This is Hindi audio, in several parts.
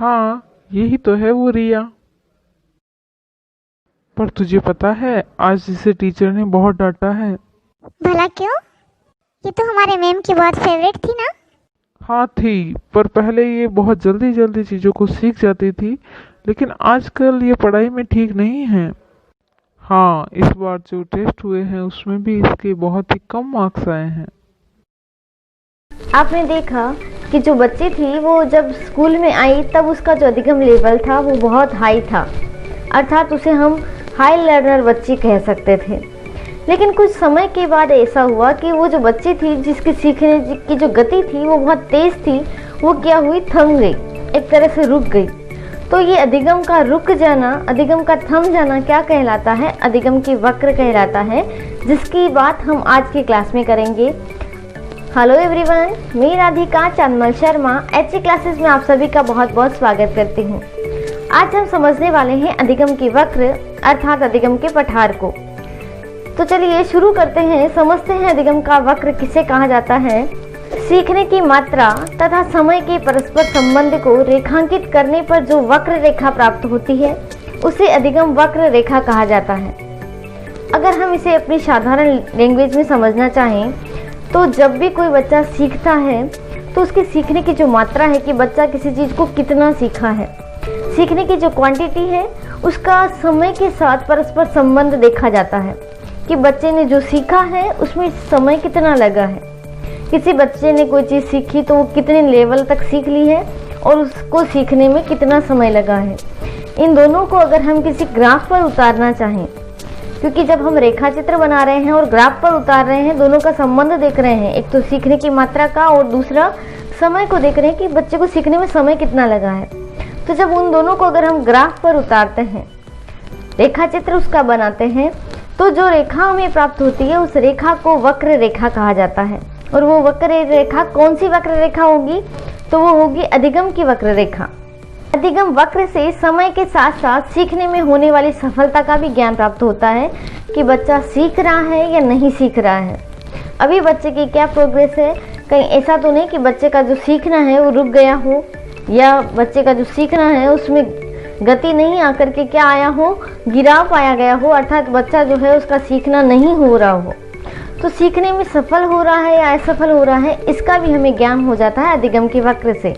हाँ, यही तो है वो रिया। पर तुझे पता है आज इसे टीचर ने बहुत डांटा है। भला क्यों? ये तो हमारे मैम की बहुत फेवरेट थी ना। हाँ थी, पर पहले ये बहुत जल्दी जल्दी चीजों को सीख जाती थी, लेकिन आजकल ये पढ़ाई में ठीक नहीं है। हाँ, इस बार जो टेस्ट हुए हैं उसमें भी इसके बहुत ही कम मार्क्स आए हैं। आपने देखा कि जो बच्ची थी वो जब स्कूल में आई तब उसका जो अधिगम लेवल था वो बहुत हाई था, अर्थात उसे हम हाई लर्नर बच्ची कह सकते थे। लेकिन कुछ समय के बाद ऐसा हुआ कि वो जो बच्ची थी जिसकी सीखने की जो गति थी वो बहुत तेज थी, वो क्या हुई, थम गई, एक तरह से रुक गई। तो ये अधिगम का रुक जाना, अधिगम का थम जाना क्या कहलाता है? अधिगम की वक्र कहलाता है, जिसकी बात हम आज की क्लास में करेंगे। हेलो एवरीवन, मैं राधिका चांदमल शर्मा एचए क्लासेस में आप सभी का बहुत बहुत स्वागत करती हूँ। आज हम समझने वाले हैं अधिगम की वक्र अर्थात अधिगम के पठार को। तो चलिए शुरू करते हैं, समझते हैं अधिगम का वक्र किसे कहा जाता है। सीखने की मात्रा तथा समय के परस्पर संबंध को रेखांकित करने पर जो वक्र रेखा प्राप्त होती है उसे अधिगम वक्र रेखा कहा जाता है। अगर हम इसे अपनी साधारण लैंग्वेज में समझना चाहें तो जब भी कोई बच्चा सीखता है तो उसके सीखने की जो मात्रा है कि बच्चा किसी चीज़ को कितना सीखा है, सीखने की जो क्वांटिटी है उसका समय के साथ परस्पर संबंध देखा जाता है कि बच्चे ने जो सीखा है उसमें समय कितना लगा है। किसी बच्चे ने कोई चीज़ सीखी तो वो कितने लेवल तक सीख ली है और उसको सीखने में कितना समय लगा है। इन दोनों को अगर हम किसी ग्राफ पर उतारना चाहें, क्योंकि जब हम रेखा चित्र बना रहे हैं और ग्राफ पर उतार रहे हैं, दोनों का संबंध देख रहे हैं, एक तो सीखने की मात्रा का और दूसरा समय को देख रहे हैं कि बच्चे को सीखने में समय कितना लगा है। तो जब उन दोनों को अगर हम ग्राफ पर उतारते हैं, रेखा चित्र उसका बनाते हैं, तो जो रेखा हमें प्राप्त होती है उस रेखा को वक्र रेखा कहा जाता है। और वो वक्र रेखा कौन सी वक्र रेखा होगी? तो वो होगी अधिगम की वक्र रेखा। अधिगम वक्र से समय के साथ साथ सीखने में होने वाली सफलता का भी ज्ञान प्राप्त होता है कि बच्चा सीख रहा है या नहीं सीख रहा है, अभी बच्चे की क्या प्रोग्रेस है। कहीं ऐसा तो नहीं कि बच्चे का जो सीखना है वो रुक गया हो, या बच्चे का जो सीखना है उसमें गति नहीं आकर के क्या आया हो, गिराव पाया गया हो, अर्थात बच्चा जो है उसका सीखना नहीं हो रहा हो। तो सीखने में सफल हो रहा है या असफल हो रहा है, इसका भी हमें ज्ञान हो जाता है अधिगम के वक्र से।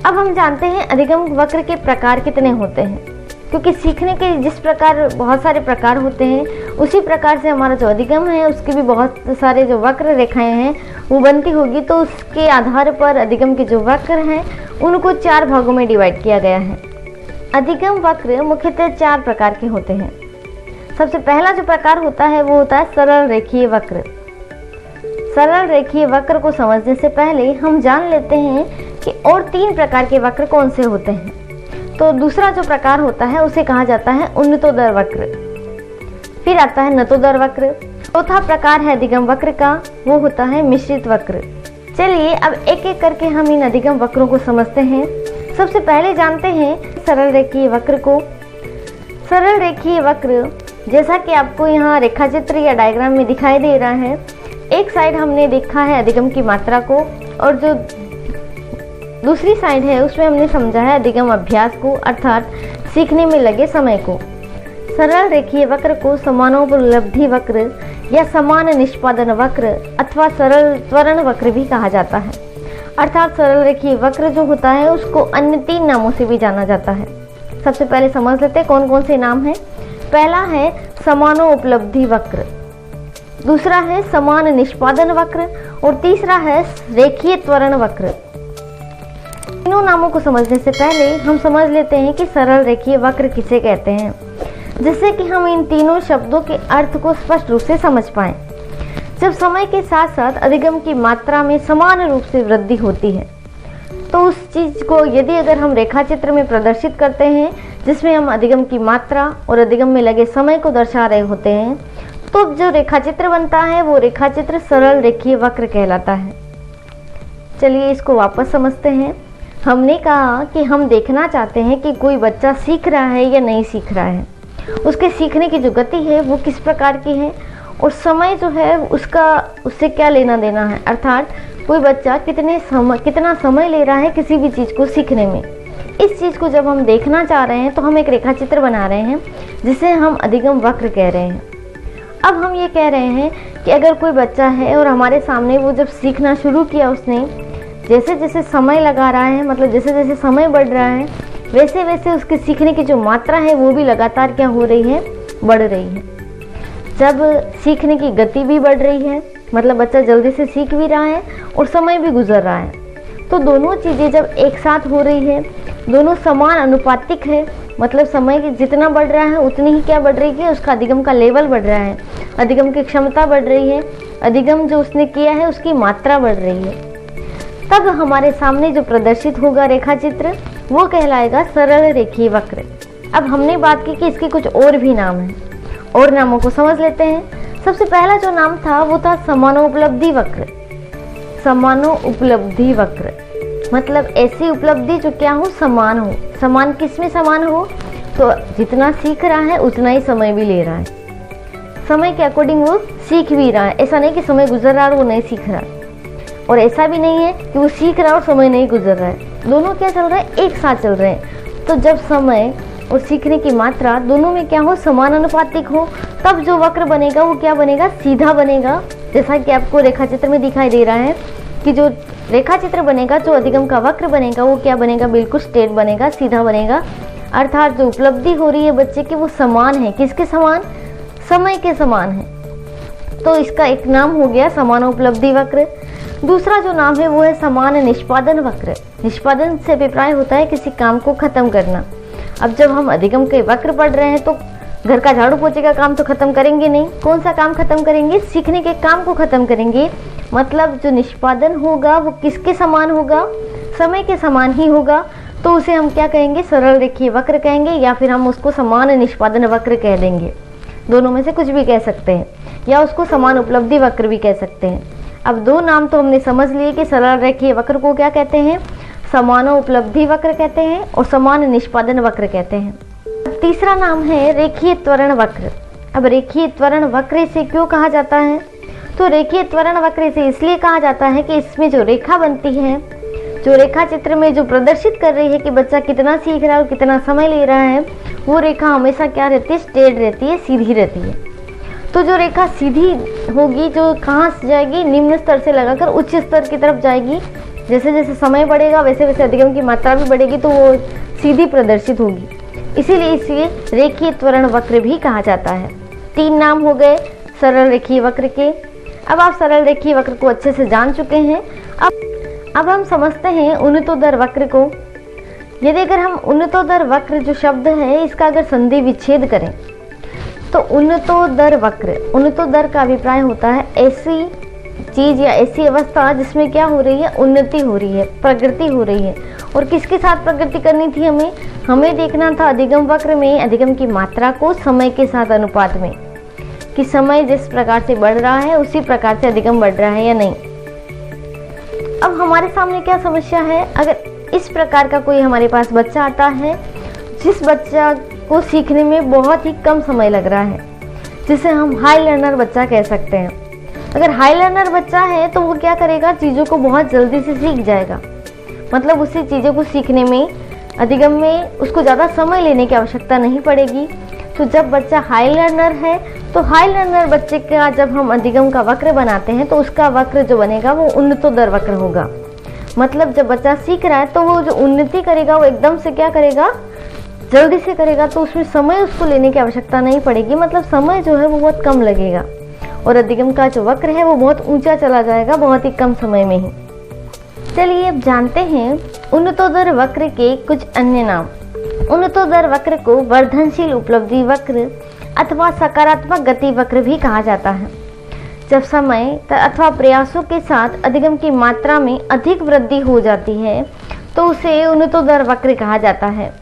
अब हम जानते हैं अधिगम वक्र के प्रकार कितने होते हैं, क्योंकि सीखने के जिस प्रकार बहुत सारे प्रकार होते हैं उसी प्रकार से हमारा जो अधिगम है उसके भी बहुत सारे जो वक्र रेखाएं हैं वो बनती होगी। तो उसके आधार पर अधिगम के जो वक्र हैं उनको 4 भागों में डिवाइड किया गया है। अधिगम वक्र मुख्यतः 4 प्रकार के होते हैं। सबसे पहला जो प्रकार होता है वो होता है सरल रेखीय वक्र। सरल रेखीय वक्र को समझने से पहले हम जान लेते हैं कि और 3 प्रकार के वक्र कौन से होते हैं। तो दूसरा जो प्रकार होता है उसे कहा जाता है उन्नतोदर वक्र, फिर आता है नतोदर वक्र। चौथा प्रकार है अधिगम वक्र का, वो होता है मिश्रित वक्र। चलिए अब एक एक करके हम इन अधिगम वक्रों को समझते हैं। सबसे पहले जानते हैं सरल रेखीय वक्र को। सरल रेखीय वक्र जैसा कि आपको यहाँ रेखा चित्र या डायग्राम में दिखाई दे रहा है, एक साइड हमने देखा है अधिगम की मात्रा को और जो दूसरी साइड है उसमें हमने समझा है अधिगम अभ्यास को, अर्थात सीखने में लगे समय को। सरल रेखीय वक्र को समानोपलब्धि वक्र या समान निष्पादन वक्र अथवा सरल त्वरण वक्र भी कहा जाता है। अर्थात सरल रेखीय वक्र जो होता है उसको अन्य 3 नामों से भी जाना जाता है। सबसे पहले समझ लेते हैं कौन कौन से नाम हैं। पहला है समानोपलब्धि वक्र, दूसरा है समान निष्पादन वक्र और तीसरा है रेखीय त्वरण वक्र। तीनों नामों को समझने से पहले हम समझ लेते हैं कि सरल रेखीय वक्र किसे कहते हैं, जिससे कि हम इन तीनों शब्दों के अर्थ को स्पष्ट रूप से समझ पाएं। जब समय के साथ साथ अधिगम की मात्रा में समान रूप से वृद्धि होती है तो उस चीज को यदि अगर हम रेखा चित्र में प्रदर्शित करते हैं जिसमें हम अधिगम की मात्रा और अधिगम में लगे समय को दर्शा रहे होते हैं, तो जो रेखा चित्र बनता है वो रेखा चित्र सरल रेखीय वक्र कहलाता है। चलिए इसको वापस समझते हैं। हमने कहा कि हम देखना चाहते हैं कि कोई बच्चा सीख रहा है या नहीं सीख रहा है, उसके सीखने की जो गति है वो किस प्रकार की है और समय जो है उससे क्या लेना देना है, अर्थात कोई बच्चा कितना समय ले रहा है किसी भी चीज़ को सीखने में। इस चीज़ को जब हम देखना चाह रहे हैं तो हम एक रेखा चित्र बना रहे हैं जिसे हम अधिगम वक्र कह रहे हैं। अब हम ये कह रहे हैं कि अगर कोई बच्चा है और हमारे सामने वो जब सीखना शुरू किया, उसने जैसे जैसे समय लगा रहा है, मतलब जैसे जैसे समय बढ़ रहा है, वैसे वैसे उसके सीखने की जो मात्रा है वो भी लगातार क्या हो रही है, बढ़ रही है। जब सीखने की गति भी बढ़ रही है, मतलब बच्चा जल्दी से सीख भी रहा है और समय भी गुजर रहा है, तो दोनों चीज़ें जब एक साथ हो रही है, दोनों समान अनुपातिक है, मतलब समय जितना बढ़ रहा है उतनी ही क्या बढ़ रही है, उसका अधिगम का लेवल बढ़ रहा है, अधिगम की क्षमता बढ़ रही है, अधिगम जो उसने किया है उसकी मात्रा बढ़ रही है, तब हमारे सामने जो प्रदर्शित होगा रेखा चित्र वो कहलाएगा सरल रेखीय वक्र। अब हमने बात की कि इसके कुछ और भी नाम हैं, और नामों को समझ लेते हैं। सबसे पहला जो नाम था वो था समानोपलब्धि वक्र। समानोपलब्धि वक्र मतलब ऐसी उपलब्धि जो क्या हो, समान हो। समान किस में समान हो, तो जितना सीख रहा है उतना ही समय भी ले रहा है, समय के अकॉर्डिंग वो सीख भी रहा है। ऐसा नहीं कि समय गुजर रहा है और वो नहीं सीख रहा है, और ऐसा भी नहीं है कि वो सीख रहा है और समय नहीं गुजर रहा है। दोनों क्या चल रहा है, एक साथ चल रहे हैं। तो जब समय और सीखने की मात्रा दोनों में क्या हो, समानुपातिक हो, तब जो वक्र बनेगा वो क्या बनेगा, सीधा बनेगा। जैसा कि आपको रेखा चित्र में दिखाई दे रहा है कि जो रेखा चित्र बनेगा, जो अधिगम का वक्र बनेगा वो क्या बनेगा, बिल्कुल स्ट्रेट बनेगा, सीधा बनेगा। अर्थात जो उपलब्धि हो रही है बच्चे की वो समान है। किसके समान, समय के समान है। तो इसका एक नाम हो गया समानोपलब्धि वक्र। दूसरा जो नाम है वो है समान निष्पादन वक्र। निष्पादन से अभिप्राय होता है किसी काम को खत्म करना। अब जब हम अधिगम के वक्र पढ़ रहे हैं तो घर का झाड़ू पोछे का काम तो खत्म करेंगे नहीं। कौन सा काम खत्म करेंगे, सीखने के काम को खत्म करेंगे। मतलब जो निष्पादन होगा वो किसके समान होगा, समय के समान ही होगा। तो उसे हम क्या कहेंगे, सरल रेखीय वक्र कहेंगे, या फिर हम उसको समान निष्पादन वक्र कह देंगे। दोनों में से कुछ भी कह सकते हैं, या उसको समान उपलब्धि वक्र भी कह सकते हैं। अब दो नाम तो हमने समझ लिए कि सरल रेखीय वक्र को क्या कहते हैं, समानो उपलब्धि वक्र कहते हैं और समान निष्पादन वक्र कहते हैं। तीसरा नाम है रेखीय त्वरण वक्र। अब रेखीय त्वरण वक्र से क्यों कहा जाता है, तो रेखीय त्वरण वक्र से इसलिए कहा जाता है कि इसमें जो रेखा बनती है, जो रेखा चित्र में जो प्रदर्शित कर रही है कि बच्चा कितना सीख रहा है और कितना समय ले रहा है, वो रेखा हमेशा क्या रहती है, स्ट्रेट रहती है, सीधी रहती है। तो जो रेखा सीधी होगी, जो कहाँ से जाएगी, निम्न स्तर से लगाकर उच्च स्तर की तरफ जाएगी। जैसे जैसे समय बढ़ेगा वैसे वैसे अधिगम की मात्रा भी बढ़ेगी, तो वो सीधी प्रदर्शित होगी। इसीलिए इसे रेखीय त्वरण वक्र भी कहा जाता है। तीन नाम हो गए सरल रेखीय वक्र के। अब आप सरल रेखीय वक्र को अच्छे से जान चुके हैं। अब हम समझते हैं उन्नतोदर वक्र को। यदि अगर हम उन्नतोदर वक्र जो शब्द है इसका अगर संधि विच्छेद करें तो उन्नतोदर वक्र, उन्नतोदर का अभिप्राय होता है ऐसी चीज या ऐसी अवस्था जिसमें क्या हो रही है, उन्नति हो रही है, प्रगति हो रही है। और किसके साथ प्रगति करनी थी, हमें देखना था अधिगम वक्र में अधिगम की मात्रा को समय के साथ अनुपात में, कि समय जिस प्रकार से बढ़ रहा है उसी प्रकार से अधिगम बढ़ रहा है या नहीं। अब हमारे सामने क्या समस्या है, अगर इस प्रकार का कोई हमारे पास बच्चा आता है जिस बच्चा को सीखने में बहुत ही कम समय लग रहा है, जिसे हम हाई लर्नर बच्चा कह सकते हैं। अगर हाई लर्नर बच्चा है तो वो क्या करेगा, चीज़ों को बहुत जल्दी से सीख जाएगा। मतलब उसी चीज़ों को सीखने में, अधिगम में उसको ज़्यादा समय लेने की आवश्यकता नहीं पड़ेगी। तो जब बच्चा हाई लर्नर है तो हाई लर्नर बच्चे का जब हम अधिगम का वक्र बनाते हैं तो उसका वक्र जो बनेगा वो उन्नतोदर वक्र होगा। मतलब जब बच्चा सीख रहा है तो वो जो उन्नति करेगा वो एकदम से क्या करेगा, जल्दी से करेगा, तो उसमें समय उसको लेने की आवश्यकता नहीं पड़ेगी। मतलब समय जो है वो बहुत कम लगेगा और अधिगम का जो वक्र है वो बहुत ऊंचा चला जाएगा बहुत ही कम समय में ही। चलिए अब जानते हैं उन्नतोदर वक्र के कुछ अन्य नाम। उन्नतोदर वक्र को वर्धनशील उपलब्धि वक्र अथवा सकारात्मक गति वक्र भी कहा जाता है। जब समय अथवा प्रयासों के साथ अधिगम की मात्रा में अधिक वृद्धि हो जाती है तो उसे उन्नतोदर वक्र कहा जाता है।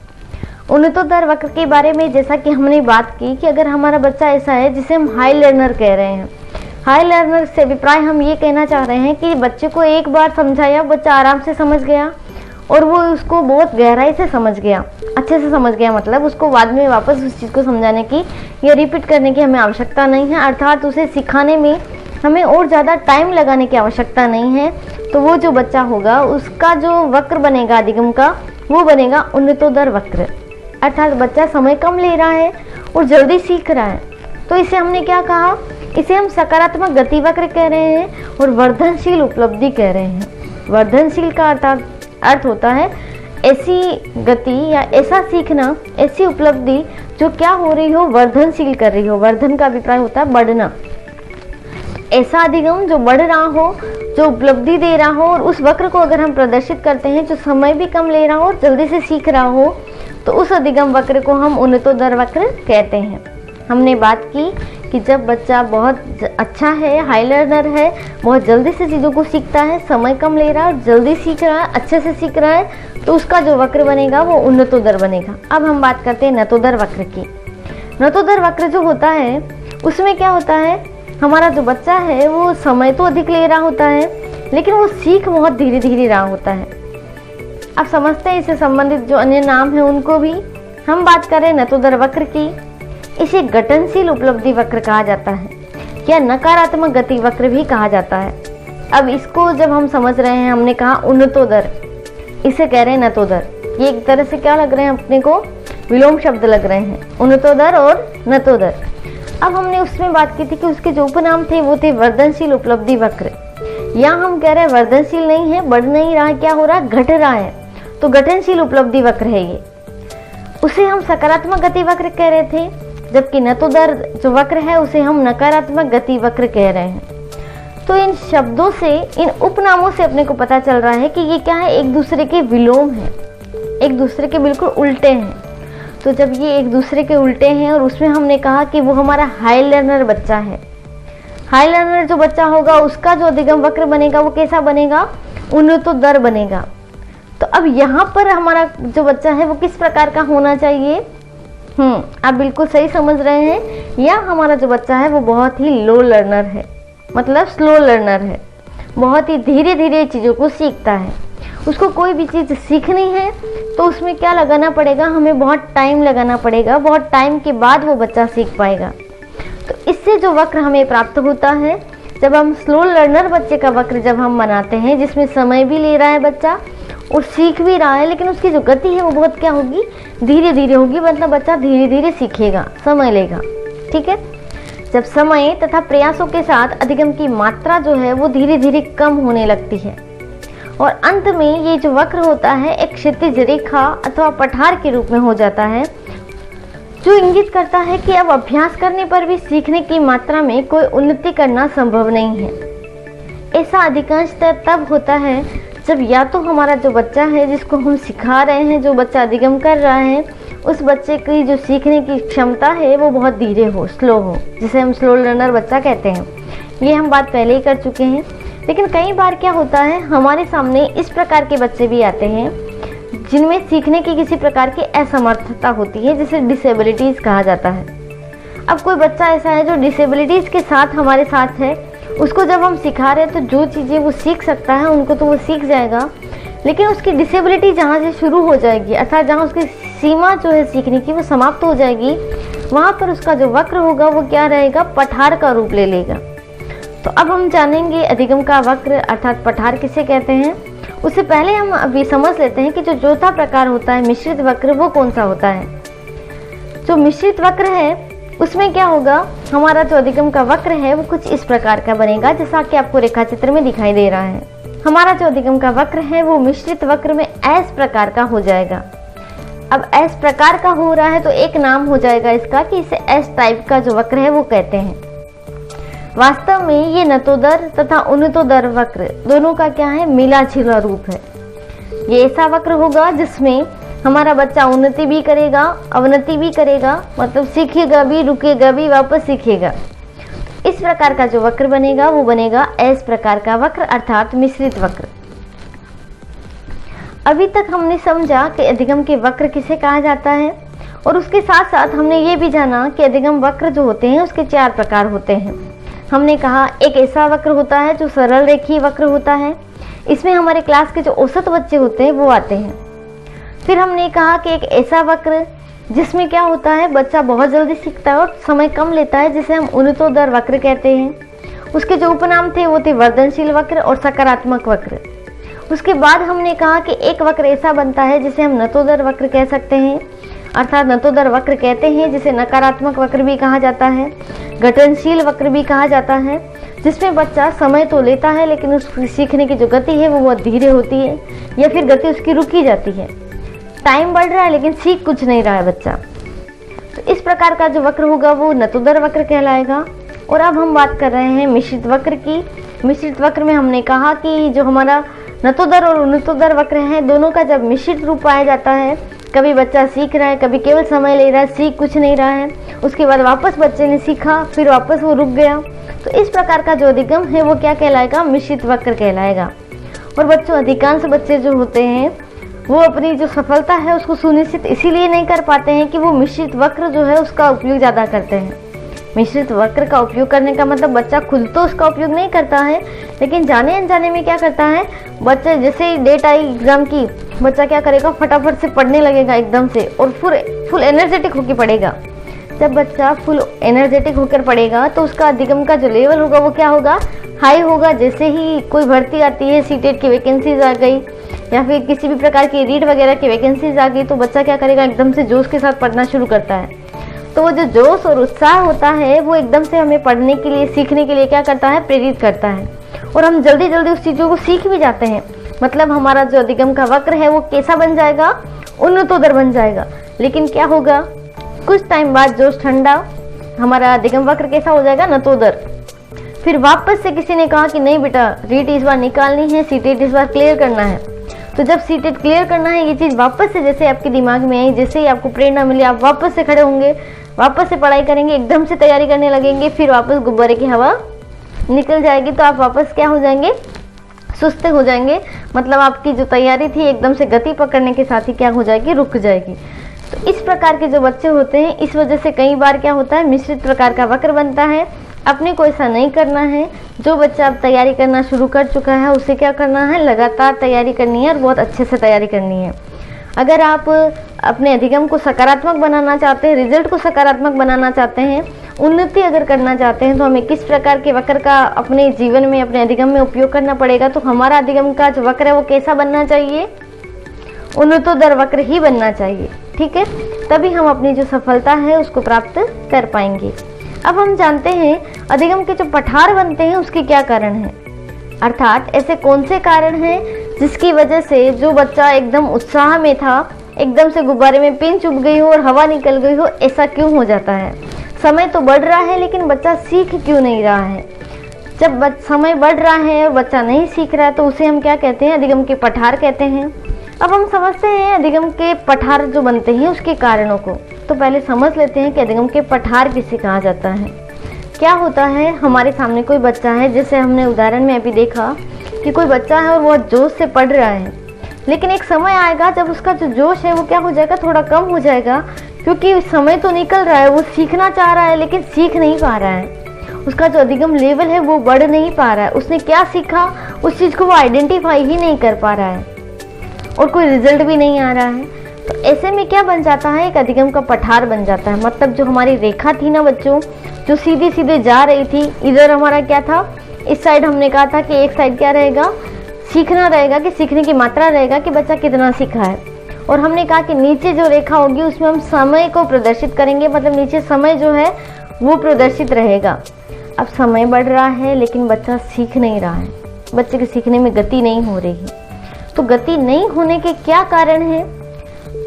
उन्नतोदर वक्र के बारे में जैसा कि हमने बात की कि अगर हमारा बच्चा ऐसा है जिसे हम हाई लर्नर कह रहे हैं, हाई लर्नर से अभिप्राय हम ये कहना चाह रहे हैं कि बच्चे को एक बार समझाया, बच्चा आराम से समझ गया और वो उसको बहुत गहराई से समझ गया, अच्छे से समझ गया। मतलब उसको बाद में वापस उस चीज़ को समझाने की या रिपीट करने की हमें आवश्यकता नहीं है, अर्थात उसे सिखाने में हमें और ज़्यादा टाइम लगाने की आवश्यकता नहीं है। तो वो जो बच्चा होगा उसका जो वक्र बनेगा अधिगम का वो बनेगा उन्नतोदर वक्र, अर्थात बच्चा समय कम ले रहा है और जल्दी सीख रहा है। तो इसे हमने क्या कहा, इसे हम सकारात्मक गति वक्र कह रहे हैं और वर्धनशील उपलब्धि कह रहे हैं। वर्धनशील का अर्थ होता है ऐसी गति या ऐसा सीखना, ऐसी उपलब्धि जो क्या हो रही हो, वर्धनशील कर रही हो। वर्धन का अभिप्राय होता है बढ़ना। ऐसा अधिगम जो बढ़ रहा हो, जो उपलब्धि दे रहा हो, और उस वक्र को अगर हम प्रदर्शित करते हैं जो समय भी कम ले रहा हो और जल्दी से सीख रहा हो, तो उस अधिगम वक्र को हम उन्नतोदर वक्र कहते हैं। हमने बात की कि जब बच्चा बहुत अच्छा है, हाई लर्नर है, बहुत जल्दी से चीज़ों को सीखता है, समय कम ले रहा है और जल्दी सीख रहा है, अच्छे से सीख रहा है, तो उसका जो वक्र बनेगा वो उन्नतोदर बनेगा। अब हम बात करते हैं नतोदर वक्र की। नतोदर वक्र जो होता है उसमें क्या होता है, हमारा जो बच्चा है वो समय तो अधिक ले रहा होता है, लेकिन वो सीख बहुत धीरे धीरे रहा होता है। अब समझते हैं इससे संबंधित जो अन्य नाम है उनको भी। हम बात करें नतोदर वक्र की, इसे गठनशील उपलब्धि वक्र कहा जाता है या नकारात्मक गति वक्र भी कहा जाता है। अब इसको जब हम समझ रहे हैं, हमने कहा उन्नतोदर, इसे कह रहे हैं नतोदर। ये एक तरह से क्या लग रहे हैं अपने को, विलोम शब्द लग रहे हैं, उन्नतोदर और नतोदर। अब हमने उसमें बात की थी कि उसके जो उपनाम थे वो थे वर्धनशील उपलब्धि वक्र। यहाँ हम कह रहे हैं वर्धनशील नहीं है, बढ़ नहीं रहा है, क्या हो रहा है, घट रहा है, तो गठनशील उपलब्धि वक्र है ये। उसे हम सकारात्मक गति वक्र कह रहे थे, जबकि नतोदर जो वक्र है उसे हम नकारात्मक गति वक्र कह रहे हैं। तो इन शब्दों से, इन उपनामों से अपने को पता चल रहा है कि ये क्या है, एक दूसरे के विलोम है, एक दूसरे के बिल्कुल उल्टे हैं। तो जब ये एक दूसरे के उल्टे हैं और उसमें हमने कहा कि वो हमारा हाई लर्नर बच्चा है, हाई लर्नर जो बच्चा होगा उसका जो अधिगम वक्र बनेगा वो कैसा बनेगा, उन्नतोदर बनेगा। तो अब यहाँ पर हमारा जो बच्चा है वो किस प्रकार का होना चाहिए, आप बिल्कुल सही समझ रहे हैं। या हमारा जो बच्चा है वो बहुत ही लो लर्नर है, मतलब स्लो लर्नर है, बहुत ही धीरे धीरे चीज़ों को सीखता है। उसको कोई भी चीज़ सीखनी है तो उसमें क्या लगाना पड़ेगा, हमें बहुत टाइम लगाना पड़ेगा, बहुत टाइम के बाद वो बच्चा सीख पाएगा। तो इससे जो वक्र हमें प्राप्त होता है, जब हम स्लो लर्नर बच्चे का वक्र जब हम बनाते हैं, जिसमें समय भी ले रहा है बच्चा और सीख भी रहा है, लेकिन उसकी जो गति है वो बहुत क्या होगी, धीरे धीरे होगी, मतलब बच्चा धीरे धीरे सीखेगा, समय लेगा। ठीक है, जब समय तथा प्रयासों के साथ अधिगम की मात्रा जो है वो धीरे धीरे कम होने लगती है और अंत में ये जो वक्र होता है एक क्षैतिज रेखा अथवा पठार के रूप में हो जाता है, जो इंगित करता है कि अब अभ्यास करने पर भी सीखने की मात्रा में कोई उन्नति करना संभव नहीं है। ऐसा अधिकांशतः तब होता है जब या तो हमारा जो बच्चा है जिसको हम सिखा रहे हैं, जो बच्चा अधिगम कर रहा है, उस बच्चे की जो सीखने की क्षमता है वो बहुत धीरे हो, स्लो हो, जिसे हम स्लो लर्नर बच्चा कहते हैं। ये हम बात पहले ही कर चुके हैं। लेकिन कई बार क्या होता है, हमारे सामने इस प्रकार के बच्चे भी आते हैं जिनमें सीखने की किसी प्रकार की असमर्थता होती है, जिसे डिसेबिलिटीज़ कहा जाता है। अब कोई बच्चा ऐसा है जो डिसेबिलिटीज़ के साथ हमारे साथ है, उसको जब हम सिखा रहे हैं तो जो चीज़ें वो सीख सकता है उनको तो वो सीख जाएगा, लेकिन उसकी डिसेबिलिटी जहाँ से शुरू हो जाएगी, अर्थात जहाँ उसकी सीमा जो है सीखने की वो समाप्त हो जाएगी, वहाँ पर उसका जो वक्र होगा वो क्या रहेगा, पठार का रूप ले लेगा। तो अब हम जानेंगे अधिगम का वक्र अर्थात पठार किसे कहते हैं। उससे पहले हम अभी समझ लेते हैं कि जो चौथा प्रकार होता है मिश्रित वक्र, वो कौन सा होता है। जो मिश्रित वक्र है उसमें क्या होगा, हमारा जो अधिगम का वक्र है वो कुछ इस प्रकार का बनेगा, जैसा कि आपको रेखा चित्र में दिखाई दे रहा है। हमारा जो अधिगम का वक्र है वो मिश्रित वक्र में एस प्रकार का हो जाएगा। अब एस प्रकार का हो रहा है तो एक नाम हो जाएगा इसका कि इसे एस टाइप का जो वक्र है वो कहते हैं। वास्तव में ये नतोदर तथा उन्नतोदर वक्र दोनों का क्या है, मिला जुला रूप है। ये ऐसा वक्र होगा जिसमें हमारा बच्चा उन्नति भी करेगा, अवनति भी करेगा, मतलब सीखेगा भी, रुकेगा भी, वापस सीखेगा। इस प्रकार का जो वक्र बनेगा वो बनेगा एस प्रकार का वक्र अर्थात मिश्रित वक्र। अभी तक हमने समझा कि अधिगम के वक्र किसे कहा जाता है और उसके साथ साथ हमने ये भी जाना कि अधिगम वक्र जो होते हैं उसके 4 प्रकार होते हैं। हमने कहा एक ऐसा वक्र होता है जो सरल रेखीय वक्र होता है, इसमें हमारे क्लास के जो औसत बच्चे होते हैं वो आते हैं। फिर हमने कहा कि एक ऐसा वक्र जिसमें क्या होता है, बच्चा बहुत जल्दी सीखता है और समय कम लेता है, जिसे हम उन्नतोदर वक्र कहते हैं। उसके जो उपनाम थे वो थे वर्धनशील वक्र और सकारात्मक वक्र। उसके बाद हमने कहा कि एक वक्र ऐसा बनता है जिसे हम नतोदर वक्र कह सकते हैं, अर्थात नतोदर वक्र कहते हैं जिसे नकारात्मक वक्र भी कहा जाता है, घटनशील वक्र भी कहा जाता है, जिसमें बच्चा समय तो लेता है लेकिन उसकी सीखने की जो गति है वो बहुत धीरे होती है या फिर गति उसकी रुकी जाती है। टाइम बढ़ रहा है लेकिन सीख कुछ नहीं रहा है बच्चा। तो इस प्रकार का जो वक्र होगा वो नतोदर वक्र कहलाएगा। और अब हम बात कर रहे हैं मिश्रित वक्र की। मिश्रित वक्र में हमने कहा कि जो हमारा नतोदर और उन्नतोदर वक्र हैं, दोनों का जब मिश्रित रूप पाया जाता है, कभी बच्चा सीख रहा है, कभी केवल समय ले रहा है, सीख कुछ नहीं रहा है, उसके बाद वापस बच्चे ने सीखा, फिर वापस वो रुक गया, तो इस प्रकार का जो अधिगम है वो क्या कहलाएगा? मिश्रित वक्र कहलाएगा। और बच्चों, अधिकांश बच्चे जो होते हैं वो अपनी जो सफलता है उसको सुनिश्चित इसीलिए नहीं कर पाते हैं कि वो मिश्रित वक्र जो है उसका उपयोग ज़्यादा करते हैं। मिश्रित वक्र का उपयोग करने का मतलब बच्चा खुद तो उसका उपयोग नहीं करता है, लेकिन जाने अनजाने में क्या करता है, बच्चे जैसे ही डेट आई एग्जाम की, बच्चा क्या करेगा, फटाफट से पढ़ने लगेगा एकदम से और फुल एनर्जेटिक होकर पढ़ेगा। जब बच्चा फुल एनर्जेटिक होकर पढ़ेगा तो उसका अधिगम का जो लेवल होगा वो क्या होगा? हाई होगा। जैसे ही कोई भर्ती आती है, सीटेट की वैकेंसीज आ गई या फिर किसी भी प्रकार की रीड वगैरह की वैकेंसीज आ गई, तो बच्चा क्या करेगा, एकदम से जोश के साथ पढ़ना शुरू करता है। तो वो जो जोश और उत्साह होता है वो एकदम से हमें पढ़ने के लिए, सीखने के लिए क्या करता है, प्रेरित करता है, और हम जल्दी जल्दी उस चीज़ों को सीख भी जाते हैं। मतलब हमारा जो अधिगम का वक्र है वो कैसा बन जाएगा? उन्नतोदर बन जाएगा। लेकिन क्या होगा, कुछ टाइम बाद जोश ठंडा, हमारा अधिगम वक्र कैसा हो जाएगा? नतोदर। फिर वापस से किसी ने कहा कि नहीं बेटा, रीट इस बार निकालनी है, सीटेट इस बार क्लियर करना है। तो जब सीटेट क्लियर करना है, ये चीज़ वापस से जैसे आपके दिमाग में आई, जैसे ही आपको प्रेरणा मिली, आप वापस से खड़े होंगे, वापस से पढ़ाई करेंगे, एकदम से तैयारी करने लगेंगे, फिर वापस गुब्बारे की हवा निकल जाएगी, तो आप वापस क्या हो जाएंगे? सुस्त हो जाएंगे। मतलब आपकी जो तैयारी थी एकदम से गति पकड़ने के साथ ही क्या हो जाएगी? रुक जाएगी। तो इस प्रकार के जो बच्चे होते हैं, इस वजह से कई बार क्या होता है, मिश्रित प्रकार का वक्र बनता है। अपने को ऐसा नहीं करना है। जो बच्चा अब तैयारी करना शुरू कर चुका है उसे क्या करना है? लगातार तैयारी करनी है और बहुत अच्छे से तैयारी करनी है। अगर आप अपने अधिगम को सकारात्मक बनाना चाहते हैं, रिजल्ट को सकारात्मक बनाना चाहते हैं, उन्नति अगर करना चाहते हैं, तो हमें किस प्रकार के वक्र का अपने जीवन में, अपने अधिगम में उपयोग करना पड़ेगा? तो हमारा अधिगम का जो वक्र है वो कैसा बनना चाहिए? उन्नतोदर वक्र ही बनना चाहिए। ठीक है, तभी हम अपनी जो सफलता है उसको प्राप्त कर पाएंगे। अब हम जानते हैं अधिगम के जो पठार बनते हैं उसके क्या कारण हैं, अर्थात ऐसे कौन से कारण हैं जिसकी वजह से जो बच्चा एकदम उत्साह में था, एकदम से गुब्बारे में पिन चुभ गई हो और हवा निकल गई हो, ऐसा क्यों हो जाता है? समय तो बढ़ रहा है लेकिन बच्चा सीख क्यों नहीं रहा है? जब समय बढ़ रहा है और बच्चा नहीं सीख रहा है तो उसे हम क्या कहते हैं? अधिगम के पठार कहते हैं। अब हम समझते हैं अधिगम के पठार जो बनते हैं उसके कारणों को। तो पहले समझ लेते हैं कि अधिगम के पठार किसे कहा जाता है। क्या होता है, हमारे सामने कोई बच्चा है, जैसे हमने उदाहरण में अभी देखा कि कोई बच्चा है और बहुत जोश से पढ़ रहा है, लेकिन एक समय आएगा जब उसका जो जोश है वो क्या हो जाएगा? थोड़ा कम हो जाएगा, क्योंकि समय तो निकल रहा है, वो सीखना चाह रहा है लेकिन सीख नहीं पा रहा है। उसका जो अधिगम लेवल है वो बढ़ नहीं पा रहा है। उसने क्या सीखा उस चीज़ को वो आइडेंटिफाई ही नहीं कर पा रहा है और कोई रिजल्ट भी नहीं आ रहा है। तो ऐसे में क्या बन जाता है? एक अधिगम का पठार बन जाता है। मतलब जो हमारी रेखा थी ना बच्चों, जो सीधे सीधे जा रही थी, इधर हमारा क्या था, इस साइड हमने कहा था कि एक साइड क्या रहेगा? सीखना रहेगा, कि सीखने की मात्रा रहेगा कि बच्चा कितना सीखा है। और हमने कहा कि नीचे जो रेखा होगी उसमें हम समय को प्रदर्शित करेंगे, मतलब नीचे समय जो है वो प्रदर्शित रहेगा। अब समय बढ़ रहा है लेकिन बच्चा सीख नहीं रहा है, बच्चे के सीखने में गति नहीं हो रही है। तो गति नहीं होने के क्या कारण है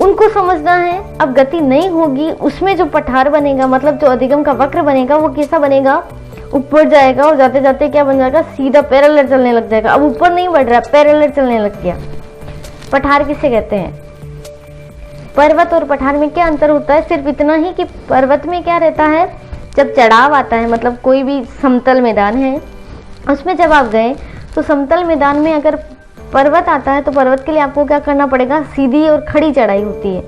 उनको समझना है। अब गति नहीं होगी, उसमें जो पठार बनेगा, मतलब जो अधिगम का वक्र बनेगा वो कैसा बनेगा? ऊपर जाएगा और जाते जाते क्या बन जाएगा? सीधा पैरेलल चलने लग जाएगा। अब ऊपर नहीं बढ़ रहा, पैरेलल चलने लग गया। पठार किसे कहते हैं? पर्वत और पठार में क्या अंतर होता है? सिर्फ इतना ही कि पर्वत में क्या रहता है, जब चढ़ाव आता है, मतलब कोई भी समतल मैदान है उसमें जब आप गए तो समतल मैदान में अगर पर्वत आता है तो पर्वत के लिए आपको क्या करना पड़ेगा? सीधी और खड़ी चढ़ाई होती है।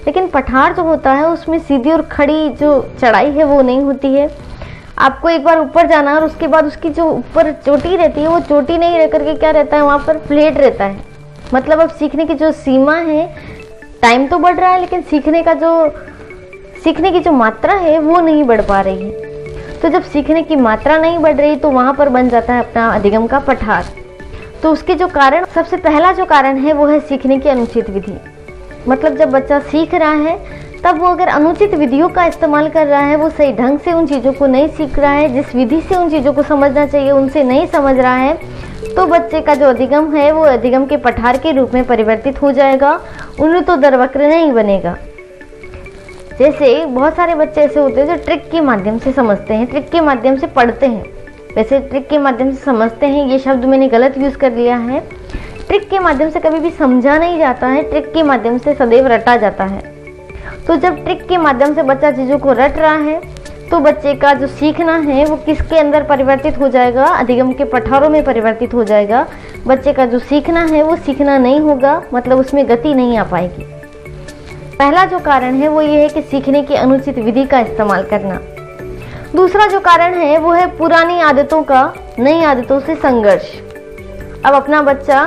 लेकिन पठार जो होता है उसमें सीधी और खड़ी जो चढ़ाई है वो नहीं होती है। आपको एक बार ऊपर जाना है और उसके बाद उसकी जो ऊपर चोटी रहती है वो चोटी नहीं रह करके क्या रहता है, वहाँ पर फ्लैट रहता है। मतलब अब सीखने की जो सीमा है, टाइम तो बढ़ रहा है लेकिन सीखने की जो मात्रा है वो नहीं बढ़ पा रही है। तो जब सीखने की मात्रा नहीं बढ़ रही तो वहाँ पर बन जाता है अपना अधिगम का पठार। तो उसके जो कारण, सबसे पहला जो कारण है वो है सीखने की अनुचित विधि। मतलब जब बच्चा सीख रहा है तब वो अगर अनुचित विधियों का इस्तेमाल कर रहा है, वो सही ढंग से उन चीज़ों को नहीं सीख रहा है, जिस विधि से उन चीज़ों को समझना चाहिए उनसे नहीं समझ रहा है, तो बच्चे का जो अधिगम है वो अधिगम के पठार के रूप में परिवर्तित हो जाएगा, उन्हें तो दरवक्र नहीं बनेगा। जैसे बहुत सारे बच्चे ऐसे होते हैं जो ट्रिक के माध्यम से समझते हैं, ट्रिक के माध्यम से पढ़ते हैं। वैसे ट्रिक के माध्यम से समझते हैं ये शब्द मैंने गलत यूज़ कर लिया है। ट्रिक के माध्यम से कभी भी समझा नहीं जाता है, ट्रिक के माध्यम से सदैव रटा जाता है। तो जब ट्रिक के माध्यम से बच्चा चीज़ों को रट रहा है तो बच्चे का जो सीखना है वो किसके अंदर परिवर्तित हो जाएगा, अधिगम के पठारों में परिवर्तित हो जाएगा। बच्चे का जो सीखना है वो सीखना नहीं होगा, मतलब उसमें गति नहीं आ पाएगी। पहला जो कारण है वो ये है कि सीखने की अनुचित विधि का इस्तेमाल करना। दूसरा जो कारण है वो है पुरानी आदतों का नई आदतों से संघर्ष। अब अपना बच्चा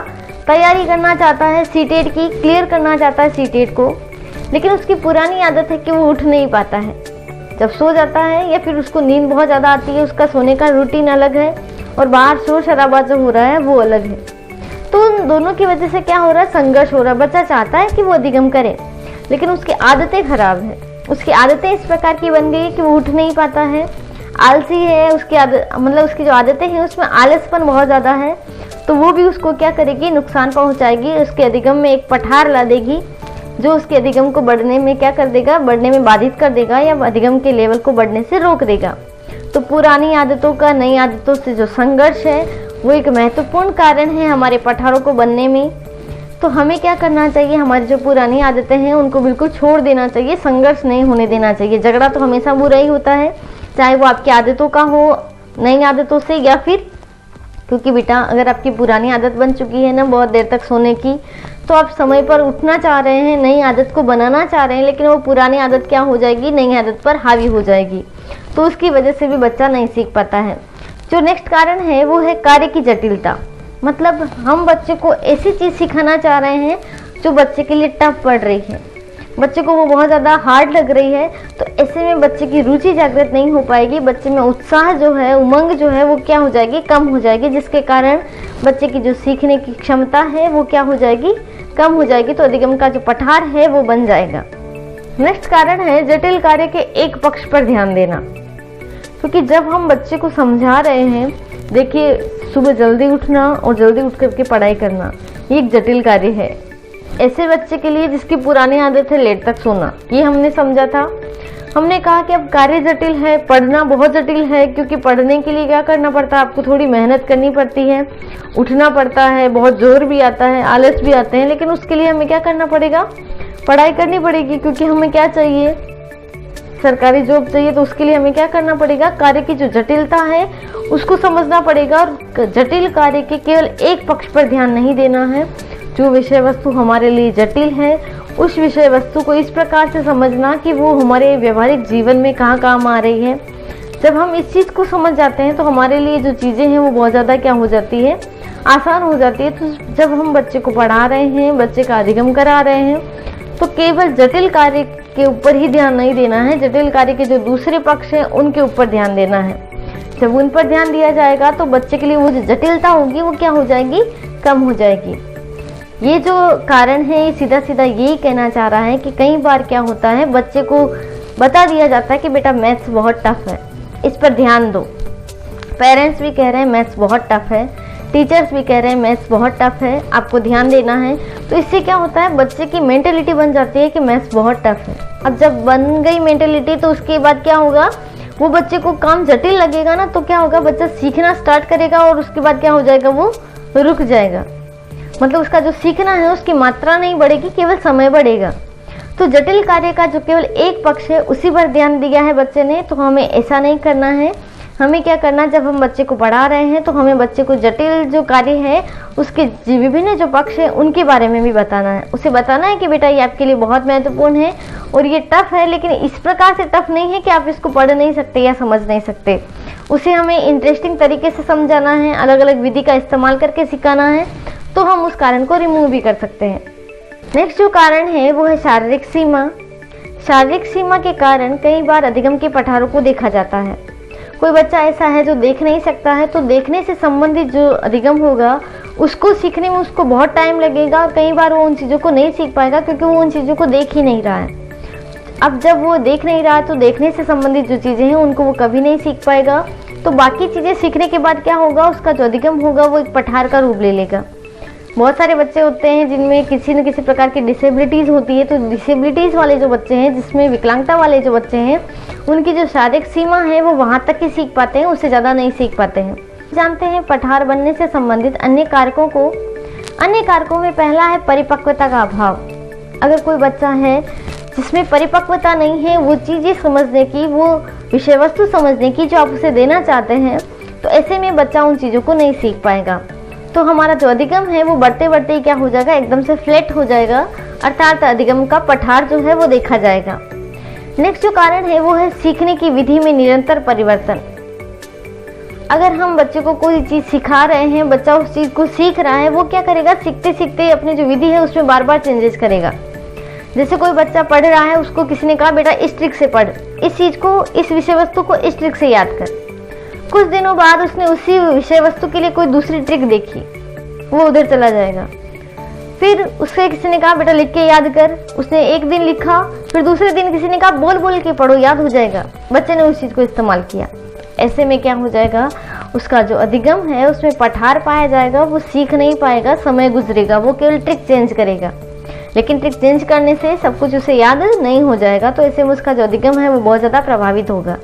तैयारी करना चाहता है सीटेट की, क्लियर करना चाहता है सीटेट को, लेकिन उसकी पुरानी आदत है कि वो उठ नहीं पाता है। जब सो जाता है या फिर उसको नींद बहुत ज़्यादा आती है, उसका सोने का रूटीन अलग है और बाहर शोर शराबा जो हो रहा है वो अलग है। तो उन दोनों की वजह से क्या हो रहा है, संघर्ष हो रहा है। बच्चा चाहता है कि वो अधिगम करे लेकिन उसकी आदतें खराब है, उसकी आदतें इस प्रकार की बन गई कि वो उठ नहीं पाता है, आलसी है। उसकी आदत, मतलब उसकी जो आदतें हैं उसमें आलसपन बहुत ज़्यादा है, तो वो भी उसको क्या करेगी, नुकसान पहुंचाएगी, उसके अधिगम में एक पठार ला देगी जो उसके अधिगम को बढ़ने में क्या कर देगा, बढ़ने में बाधित कर देगा या अधिगम के लेवल को बढ़ने से रोक देगा। तो पुरानी आदतों का नई आदतों से जो संघर्ष है वो एक महत्वपूर्ण कारण है हमारे पठारों को बनने में। तो हमें क्या करना चाहिए, हमारी जो पुरानी आदतें हैं उनको बिल्कुल छोड़ देना चाहिए, संघर्ष नहीं होने देना चाहिए। झगड़ा तो हमेशा बुरा ही होता है, चाहे वो आपकी आदतों का हो, नई आदतों से, या फिर क्योंकि बेटा अगर आपकी पुरानी आदत बन चुकी है ना बहुत देर तक सोने की, तो आप समय पर उठना चाह रहे हैं, नई आदत को बनाना चाह रहे हैं, लेकिन वो पुरानी आदत क्या हो जाएगी, नई आदत पर हावी हो जाएगी, तो उसकी वजह से भी बच्चा नहीं सीख पाता है। जो नेक्स्ट कारण है वो है कार्य की जटिलता। मतलब हम बच्चे को ऐसी चीज़ सिखाना चाह रहे हैं जो बच्चे के लिए टफ पड़ रही है, बच्चे को वो बहुत ज़्यादा हार्ड लग रही है, तो ऐसे में बच्चे की रुचि जागृत नहीं हो पाएगी, बच्चे में उत्साह जो है, उमंग जो है वो क्या हो जाएगी, कम हो जाएगी, जिसके कारण बच्चे की जो सीखने की क्षमता है वो क्या हो जाएगी, कम हो जाएगी। तो अधिगम का जो पठार है वो बन जाएगा। नेक्स्ट कारण है जटिल कार्य के एक पक्ष पर ध्यान देना। क्योंकि जब हम बच्चे को समझा रहे हैं, देखिए सुबह जल्दी उठना और जल्दी उठ करके पढ़ाई करना ये एक जटिल कार्य है ऐसे बच्चे के लिए जिसकी पुरानी आदत है लेट तक सोना, ये हमने समझा था। हमने कहा कि अब कार्य जटिल है, पढ़ना बहुत जटिल है, क्योंकि पढ़ने के लिए क्या करना पड़ता है, आपको थोड़ी मेहनत करनी पड़ती है, उठना पड़ता है, बहुत जोर भी आता है, आलस भी आते हैं, लेकिन उसके लिए हमें क्या करना पड़ेगा, पढ़ाई करनी पड़ेगी। क्योंकि हमें क्या चाहिए, सरकारी जॉब चाहिए, तो उसके लिए हमें क्या करना पड़ेगा, कार्य की जो जटिलता है उसको समझना पड़ेगा और जटिल कार्य के केवल एक पक्ष पर ध्यान नहीं देना है। जो विषय वस्तु हमारे लिए जटिल है उस विषय वस्तु को इस प्रकार से समझना कि वो हमारे व्यवहारिक जीवन में कहाँ काम आ रही है। जब हम इस चीज़ को समझ जाते हैं तो हमारे लिए जो चीज़ें हैं वो बहुत ज़्यादा क्या हो जाती है, आसान हो जाती है। तो जब हम बच्चे को पढ़ा रहे हैं, बच्चे का अधिगम करा रहे हैं, तो केवल जटिल कार्य के ऊपर ही ध्यान नहीं देना है, जटिल कार्य के जो दूसरे पक्ष हैं उनके ऊपर ध्यान देना है। जब उन पर ध्यान दिया जाएगा तो बच्चे के लिए वो जो जटिलता होगी वो क्या हो जाएगी, कम हो जाएगी। ये जो कारण है ये सीधा सीधा यही कहना चाह रहा है कि कई बार क्या होता है, बच्चे को बता दिया जाता है कि बेटा मैथ्स बहुत टफ है, इस पर ध्यान दो। पेरेंट्स भी कह रहे हैं मैथ्स बहुत टफ है, टीचर्स भी कह रहे हैं मैथ्स बहुत टफ है, आपको ध्यान देना है। तो इससे क्या होता है, बच्चे की मेंटेलिटी बन जाती है कि मैथ्स बहुत टफ है। अब जब बन गई मेंटेलिटी तो उसके बाद क्या होगा, वो बच्चे को काम जटिल लगेगा ना, तो क्या होगा, बच्चा सीखना स्टार्ट करेगा और उसके बाद क्या हो जाएगा, वो रुक जाएगा। मतलब उसका जो सीखना है उसकी मात्रा नहीं बढ़ेगी, केवल समय बढ़ेगा। तो जटिल कार्य का जो केवल एक पक्ष है उसी पर ध्यान दिया है बच्चे ने, तो हमें ऐसा नहीं करना है। हमें क्या करना, जब हम बच्चे को पढ़ा रहे हैं तो हमें बच्चे को जटिल जो कार्य है उसके विभिन्न जो पक्ष है उनके बारे में भी बताना है। उसे बताना है कि बेटा ये आपके लिए बहुत महत्वपूर्ण है और ये टफ है, लेकिन इस प्रकार से टफ नहीं है कि आप इसको पढ़ नहीं सकते या समझ नहीं सकते। उसे हमें इंटरेस्टिंग तरीके से समझाना है, अलग अलग विधि का इस्तेमाल करके सिखाना है, तो हम उस कारण को रिमूव भी कर सकते हैं। नेक्स्ट जो कारण है वो है शारीरिक सीमा। शारीरिक सीमा के कारण कई बार अधिगम के पठारों को देखा जाता है। कोई बच्चा ऐसा है जो देख नहीं सकता है, तो देखने से संबंधित जो अधिगम होगा उसको सीखने में उसको बहुत टाइम लगेगा और कई बार वो उन चीज़ों को नहीं सीख पाएगा क्योंकि वो उन चीज़ों को देख ही नहीं रहा है। अब जब वो देख नहीं रहा है तो देखने से संबंधित जो चीज़ें हैं उनको वो कभी नहीं सीख पाएगा। तो बाकी चीज़ें सीखने के बाद क्या होगा, उसका जो अधिगम होगा वो एक पठार का रूप ले लेगा। बहुत सारे बच्चे होते हैं जिनमें किसी न किसी प्रकार की डिसेबिलिटीज़ होती है, तो डिसेबिलिटीज़ वाले जो बच्चे हैं, जिसमें विकलांगता वाले जो बच्चे हैं, उनकी जो शारीरिक सीमा है वो वहाँ तक ही सीख पाते हैं, उससे ज़्यादा नहीं सीख पाते हैं। जानते हैं पठार बनने से संबंधित अन्य कारकों में पहला है परिपक्वता का अभाव। अगर कोई बच्चा है जिसमें परिपक्वता नहीं है वो चीज़ें समझने की, वो विषय वस्तु समझने की जो आप उसे देना चाहते हैं, तो ऐसे में बच्चा उन चीज़ों को नहीं सीख पाएगा। तो हमारा जो अधिगम है वो बढ़ते बढ़ते ही क्या हो जाएगा, एकदम से फ्लैट हो जाएगा, अर्थात अधिगम का पठार जो है वो देखा जाएगा। नेक्स्ट जो कारण है वो है सीखने की विधि में निरंतर परिवर्तन। अगर हम बच्चे को कोई चीज़ सिखा रहे हैं, बच्चा उस चीज़ को सीख रहा है, वो क्या करेगा, सीखते सीखते अपनी जो विधि है उसमें बार बार चेंजेस करेगा। जैसे कोई बच्चा पढ़ रहा है, उसको किसी ने कहा बेटा इस ट्रिक से पढ़, इस चीज़ को, इस विषय वस्तु को इस ट्रिक से याद कर। कुछ दिनों बाद उसने उसी विषय वस्तु के लिए कोई दूसरी ट्रिक देखी, वो उधर चला जाएगा। फिर उससे किसी ने कहा बेटा लिख के याद कर, उसने एक दिन लिखा, फिर दूसरे दिन किसी ने कहा बोल बोल के पढ़ो, याद हो जाएगा, बच्चे ने उस चीज़ को इस्तेमाल किया। ऐसे में क्या हो जाएगा, उसका जो अधिगम है उसमें पठार पाया जाएगा, वो सीख नहीं पाएगा, समय गुजरेगा, वो केवल ट्रिक चेंज करेगा, लेकिन ट्रिक चेंज करने से सब कुछ उसे याद नहीं हो जाएगा। तो ऐसे में उसका जो अधिगम है वो बहुत ज़्यादा प्रभावित होगा।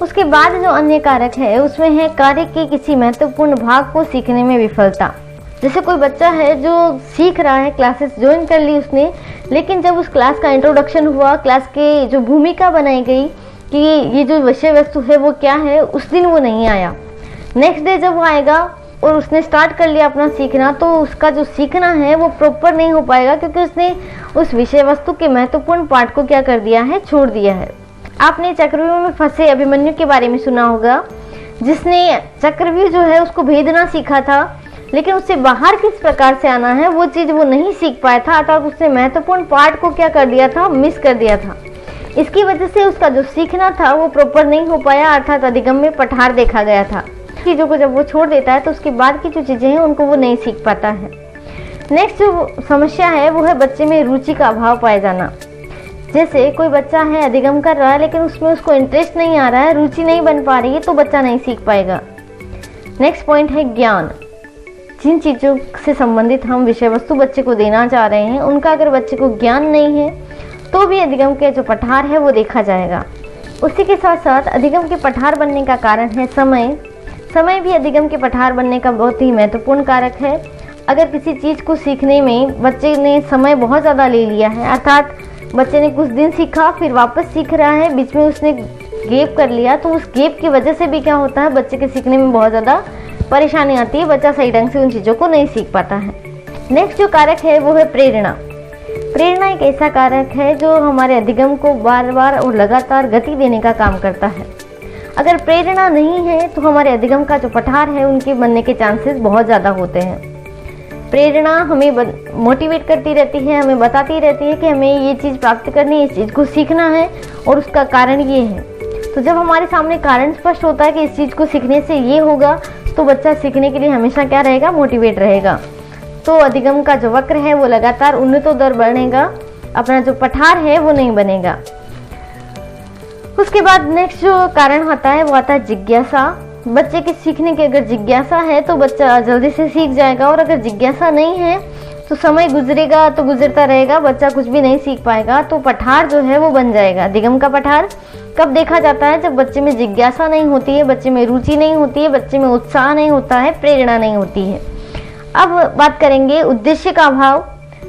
उसके बाद जो अन्य कारक है उसमें है कार्य के किसी महत्वपूर्ण भाग को सीखने में विफलता। जैसे कोई बच्चा है जो सीख रहा है, क्लासेस ज्वाइन कर ली उसने, लेकिन जब उस क्लास का इंट्रोडक्शन हुआ, क्लास के जो भूमिका बनाई गई कि ये जो विषय वस्तु है वो क्या है, उस दिन वो नहीं आया। नेक्स्ट डे जब वो आएगा और उसने स्टार्ट कर लिया अपना सीखना, तो उसका जो सीखना है वो प्रॉपर नहीं हो पाएगा क्योंकि उसने उस विषय वस्तु के महत्वपूर्ण पार्ट को क्या कर दिया है, छोड़ दिया है। आपने चक्रव्यूह में फंसे अभिमन्यु के बारे में सुना होगा, जिसने चक्रव्यूह जो है उसको भेदना सीखा था, लेकिन उससे बाहर किस प्रकार से आना है वो चीज़ वो नहीं सीख पाया था, अर्थात उसने महत्वपूर्ण पार्ट को क्या कर दिया था, मिस कर दिया था। इसकी वजह से उसका जो सीखना था वो प्रॉपर नहीं हो पाया, अर्थात अधिगम में पठार देखा गया था। चीज़ों को जब वो छोड़ देता है तो उसके बाद की जो चीज़ें हैं उनको वो नहीं सीख पाता है। नेक्स्ट जो समस्या है वो है बच्चे में रुचि का अभाव पाया जाना। जैसे कोई बच्चा है अधिगम कर रहा है लेकिन उसमें उसको इंटरेस्ट नहीं आ रहा है, रुचि नहीं बन पा रही है, तो बच्चा नहीं सीख पाएगा। नेक्स्ट पॉइंट है ज्ञान। जिन चीज़ों से संबंधित हम विषय वस्तु बच्चे को देना चाह रहे हैं उनका अगर बच्चे को ज्ञान नहीं है तो भी अधिगम के जो पठार है वो देखा जाएगा। उसी के साथ साथ अधिगम के पठार बनने का कारण है समय। समय भी अधिगम के पठार बनने का बहुत ही महत्वपूर्ण कारक है। अगर किसी चीज़ को सीखने में बच्चे ने समय बहुत ज़्यादा ले लिया है, अर्थात बच्चे ने कुछ दिन सीखा फिर वापस सीख रहा है, बीच में उसने गैप कर लिया, तो उस गैप की वजह से भी क्या होता है, बच्चे के सीखने में बहुत ज़्यादा परेशानी आती है, बच्चा सही ढंग से उन चीज़ों को नहीं सीख पाता है। नेक्स्ट जो कारक है वो है प्रेरणा। प्रेरणा एक ऐसा कारक है जो हमारे अधिगम को बार बार और लगातार गति देने का काम करता है। अगर प्रेरणा नहीं है तो हमारे अधिगम का जो पठार है उनके बनने के चांसेस बहुत ज़्यादा होते हैं। प्रेरणा हमें मोटिवेट करती रहती है, हमें बताती रहती है कि हमें ये चीज़ प्राप्त करनी है, इस चीज़ को सीखना है और उसका कारण ये है। तो जब हमारे सामने कारण स्पष्ट होता है कि इस चीज़ को सीखने से ये होगा, तो बच्चा सीखने के लिए हमेशा क्या रहेगा, मोटिवेट रहेगा। तो अधिगम का जो वक्र है वो लगातार उन्नतोदर बढ़ेगा, अपना जो पठार है वो नहीं बनेगा। उसके बाद नेक्स्ट जो कारण आता है वो आता है जिज्ञासा। बच्चे के सीखने की अगर जिज्ञासा है तो बच्चा जल्दी से सीख जाएगा, और अगर जिज्ञासा नहीं है तो समय गुजरेगा तो गुजरता रहेगा, बच्चा कुछ भी नहीं सीख पाएगा। तो पठार जो है वो बन जाएगा। अधिगम का पठार कब देखा जाता है, जब बच्चे में जिज्ञासा नहीं होती है, बच्चे में रुचि नहीं होती है, बच्चे में उत्साह नहीं होता है, प्रेरणा नहीं होती है। अब बात करेंगे उद्देश्य का अभाव।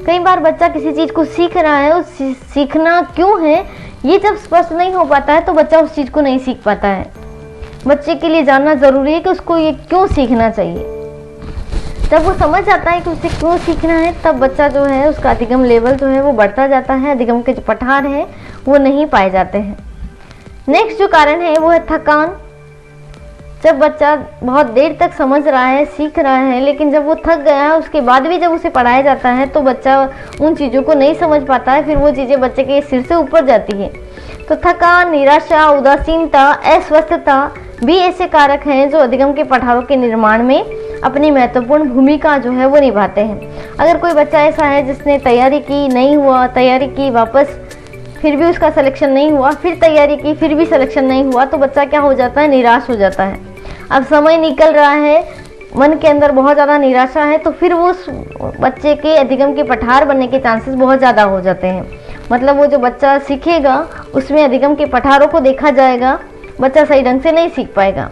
कई बार बच्चा किसी चीज़ को सीख रहा है, उस सीखना क्यों है ये जब स्पष्ट नहीं हो पाता है तो बच्चा उस चीज़ को नहीं सीख पाता है। बच्चे के लिए जानना ज़रूरी है कि उसको ये क्यों सीखना चाहिए। जब वो समझ आता है कि उसे क्यों सीखना है, तब बच्चा जो है उसका अधिगम लेवल जो है वो बढ़ता जाता है, अधिगम के जो पठार हैं वो नहीं पाए जाते हैं। नेक्स्ट जो कारण है वो है थकान। जब बच्चा बहुत देर तक समझ रहा है, सीख रहा है, लेकिन जब वो थक गया है उसके बाद भी जब उसे पढ़ाया जाता है तो बच्चा उन चीज़ों को नहीं समझ पाता है, फिर वो चीज़ें बच्चे के सिर से ऊपर जाती है। तो थकान, निराशा, उदासीनता, अस्वस्थता भी ऐसे कारक हैं जो अधिगम के पठारों के निर्माण में अपनी महत्वपूर्ण भूमिका जो है वो निभाते हैं। अगर कोई बच्चा ऐसा है जिसने तैयारी की, नहीं हुआ, तैयारी की वापस फिर भी उसका सिलेक्शन नहीं हुआ, फिर तैयारी की फिर भी सिलेक्शन नहीं हुआ, तो बच्चा क्या हो जाता है, निराश हो जाता है। अब समय निकल रहा है, मन के अंदर बहुत ज़्यादा निराशा है, तो फिर वो उस बच्चे के अधिगम के पठार बनने के चांसेस बहुत ज़्यादा हो जाते हैं। मतलब वो जो बच्चा सीखेगा उसमें अधिगम के पठारों को देखा जाएगा, बच्चा सही ढंग से नहीं सीख पाएगा।